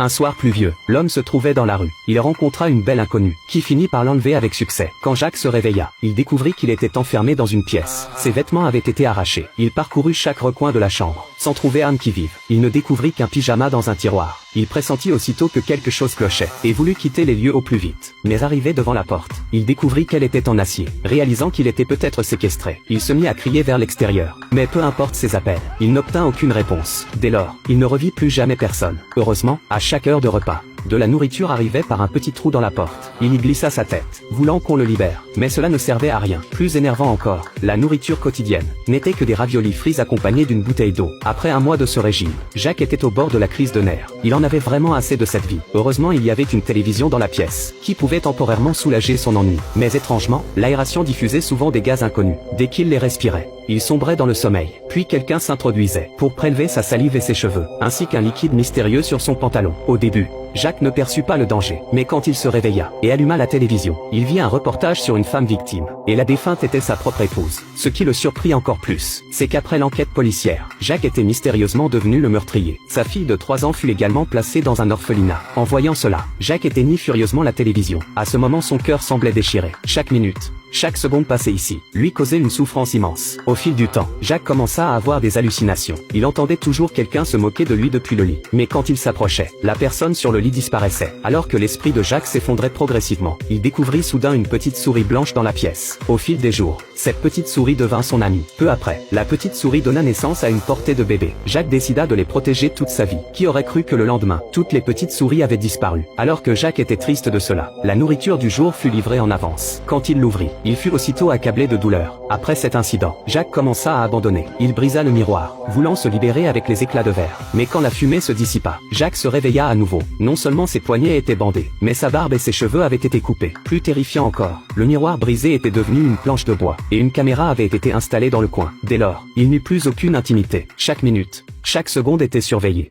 Un soir pluvieux, l'homme se trouvait dans la rue. Il rencontra une belle inconnue, qui finit par l'enlever avec succès. Quand Jacques se réveilla, il découvrit qu'il était enfermé dans une pièce. Ses vêtements avaient été arrachés. Il parcourut chaque recoin de la chambre, sans trouver âme qui vive. Il ne découvrit qu'un pyjama dans un tiroir. Il pressentit aussitôt que quelque chose clochait, et voulut quitter les lieux au plus vite. Mais arrivé devant la porte, il découvrit qu'elle était en acier. Réalisant qu'il était peut-être séquestré, il se mit à crier vers l'extérieur. Mais peu importe ses appels, il n'obtint aucune réponse. Dès lors, il ne revit plus jamais personne. Heureusement, à chaque heure de repas, de la nourriture arrivait par un petit trou dans la porte. Il y glissa sa tête, voulant qu'on le libère. Mais cela ne servait à rien. Plus énervant encore, la nourriture quotidienne n'était que des raviolis frits accompagnés d'une bouteille d'eau. Après un mois de ce régime, Jacques était au bord de la crise de nerfs. Il en avait vraiment assez de cette vie. Heureusement, il y avait une télévision dans la pièce, qui pouvait temporairement soulager son ennui. Mais étrangement, l'aération diffusait souvent des gaz inconnus. Dès qu'il les respirait, il sombrait dans le sommeil. Puis quelqu'un s'introduisait pour prélever sa salive et ses cheveux, ainsi qu'un liquide mystérieux sur son pantalon. Au début, Jacques ne perçut pas le danger. Mais quand il se réveilla et alluma la télévision, il vit un reportage sur une femme victime. Et la défunte était sa propre épouse. Ce qui le surprit encore plus, c'est qu'après l'enquête policière, Jacques était mystérieusement devenu le meurtrier. Sa fille de 3 ans fut également placée dans un orphelinat. En voyant cela, Jacques éteignit furieusement la télévision. À ce moment, son cœur semblait déchiré. Chaque minute, chaque seconde passée ici, lui causait une souffrance immense. Au fil du temps, Jacques commença à avoir des hallucinations. Il entendait toujours quelqu'un se moquer de lui depuis le lit. Mais quand il s'approchait, la personne sur le lit disparaissait. Alors que l'esprit de Jacques s'effondrait progressivement, il découvrit soudain une petite souris blanche dans la pièce. Au fil des jours, cette petite souris devint son amie. Peu après, la petite souris donna naissance à une portée de bébés. Jacques décida de les protéger toute sa vie. Qui aurait cru que le lendemain, toutes les petites souris avaient disparu? Alors que Jacques était triste de cela, la nourriture du jour fut livrée en avance. Quand il l'ouvrit, il fut aussitôt accablé de douleur. Après cet incident, Jacques commença à abandonner. Il brisa le miroir, voulant se libérer avec les éclats de verre. Mais quand la fumée se dissipa, Jacques se réveilla à nouveau. Non seulement ses poignets étaient bandés, mais sa barbe et ses cheveux avaient été coupés. Plus terrifiant encore, le miroir brisé était devenu une planche de bois, et une caméra avait été installée dans le coin. Dès lors, il n'eut plus aucune intimité. Chaque minute, chaque seconde était surveillée.